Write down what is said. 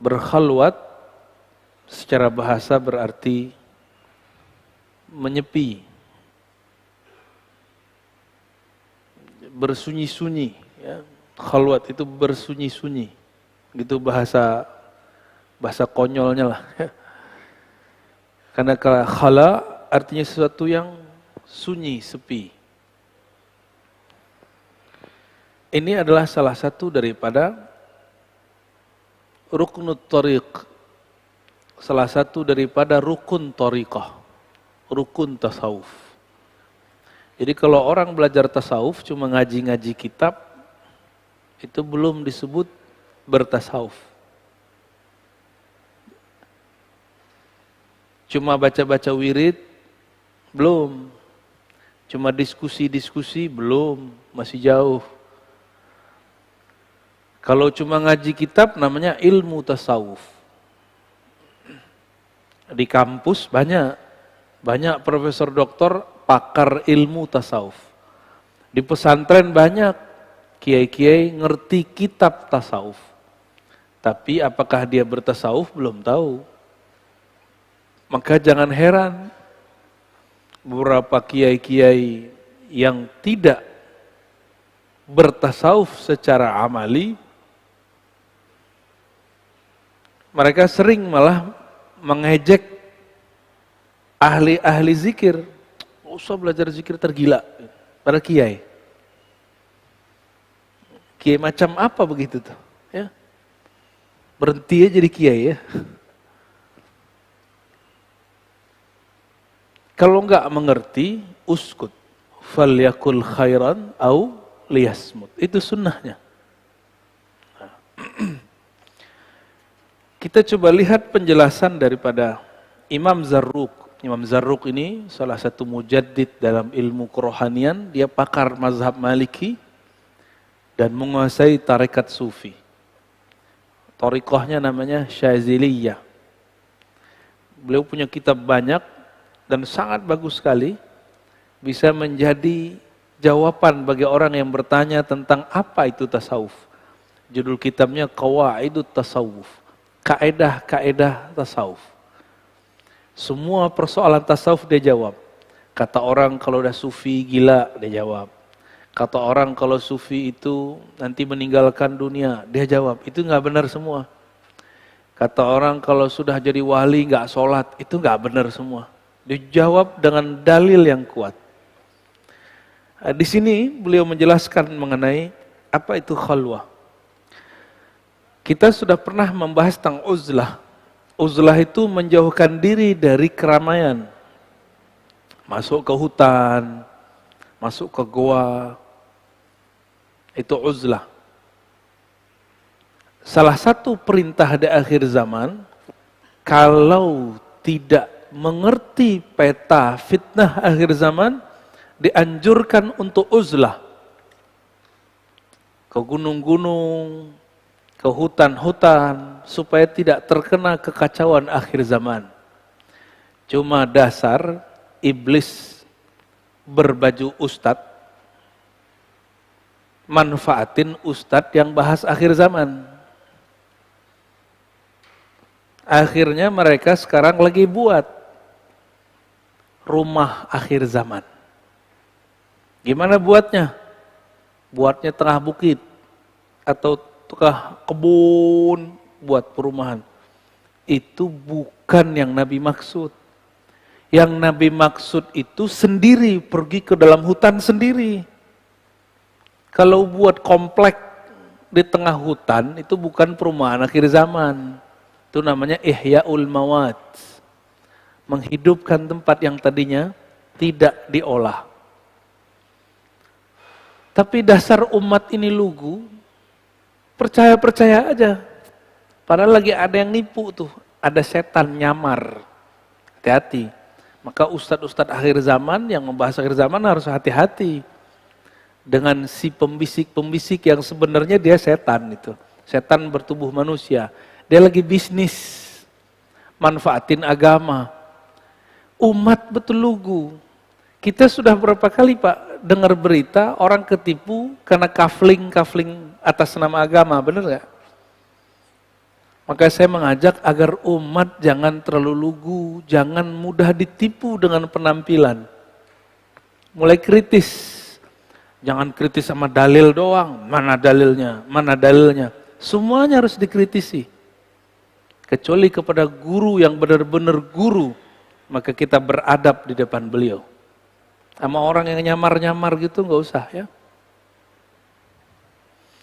Berkhalwat secara bahasa berarti menyepi, bersunyi-sunyi, ya. Khalwat itu bersunyi-sunyi, gitu bahasa konyolnya lah. Karena kalau khala artinya sesuatu yang sunyi, sepi. Ini adalah salah satu daripada ruknut thariq, salah satu daripada rukun thariqah, rukun tasawuf. Jadi kalau orang belajar tasawuf cuma ngaji-ngaji kitab, itu belum disebut bertasawuf. Cuma baca-baca wirid, belum. Cuma diskusi-diskusi, belum, masih jauh. Kalau cuma ngaji kitab namanya ilmu tasawuf. Di kampus banyak profesor doktor pakar ilmu tasawuf. Di pesantren banyak kiai-kiai ngerti kitab tasawuf. Tapi apakah dia bertasawuf belum tahu. Maka jangan heran beberapa kiai-kiai yang tidak bertasawuf secara amali, mereka sering malah mengejek ahli-ahli zikir. Usah belajar zikir, tergila. Para kiai. Kiai macam apa begitu tuh? Ya. Berhenti aja jadi kiai ya. Kalau enggak mengerti, uskut. Falyakul khairan au liyasmut. Itu sunnahnya. Kita coba lihat penjelasan daripada Imam Zarruq. Imam Zarruq ini salah satu mujaddid dalam ilmu kerohanian. Dia pakar mazhab Maliki dan menguasai tarekat Sufi. Thariqahnya namanya Syaziliyah. Beliau punya kitab banyak dan sangat bagus sekali. Bisa menjadi jawaban bagi orang yang bertanya tentang apa itu tasawuf. Judul kitabnya Qawaidut Tasawuf. Kaedah-kaedah tasawuf. Semua persoalan tasawuf dia jawab. Kata orang kalau udah sufi gila, dia jawab. Kata orang kalau sufi itu nanti meninggalkan dunia, dia jawab. Itu nggak benar semua. Kata orang kalau sudah jadi wali nggak sholat, itu nggak benar semua. Dia jawab dengan dalil yang kuat. Di sini beliau menjelaskan mengenai apa itu khalwah. Kita sudah pernah membahas tentang uzlah. Uzlah itu menjauhkan diri dari keramaian. Masuk ke hutan, masuk ke goa. Itu uzlah. Salah satu perintah di akhir zaman, kalau tidak mengerti peta fitnah akhir zaman, dianjurkan untuk uzlah. Ke gunung-gunung, ke hutan-hutan, supaya tidak terkena kekacauan akhir zaman. Cuma dasar iblis berbaju ustadz, manfaatin ustadz yang bahas akhir zaman. Akhirnya mereka sekarang lagi buat rumah akhir zaman. Gimana buatnya? Buatnya tengah bukit atau tengah kebun buat perumahan. Itu bukan yang Nabi maksud. Yang Nabi maksud itu sendiri, pergi ke dalam hutan sendiri. Kalau buat komplek di tengah hutan, itu bukan perumahan akhir zaman. Itu namanya ihya'ul mawat. Menghidupkan tempat yang tadinya tidak diolah. Tapi dasar umat ini lugu, percaya-percaya aja. Padahal lagi ada yang nipu tuh, ada setan nyamar. Hati-hati. Maka ustadz-ustadz akhir zaman yang membahas akhir zaman harus hati-hati. Dengan si pembisik-pembisik yang sebenarnya dia setan itu. Setan bertubuh manusia. Dia lagi bisnis, manfaatin agama. Umat betul lugu. Kita sudah berapa kali Pak dengar berita orang ketipu karena kafling atas nama agama, benar nggak? Maka saya mengajak agar umat jangan terlalu lugu, jangan mudah ditipu dengan penampilan. Mulai kritis. Jangan kritis sama dalil doang, mana dalilnya, mana dalilnya. Semuanya harus dikritisi. Kecuali kepada guru yang benar-benar guru, maka kita beradab di depan beliau. Sama orang yang nyamar-nyamar gitu nggak usah ya.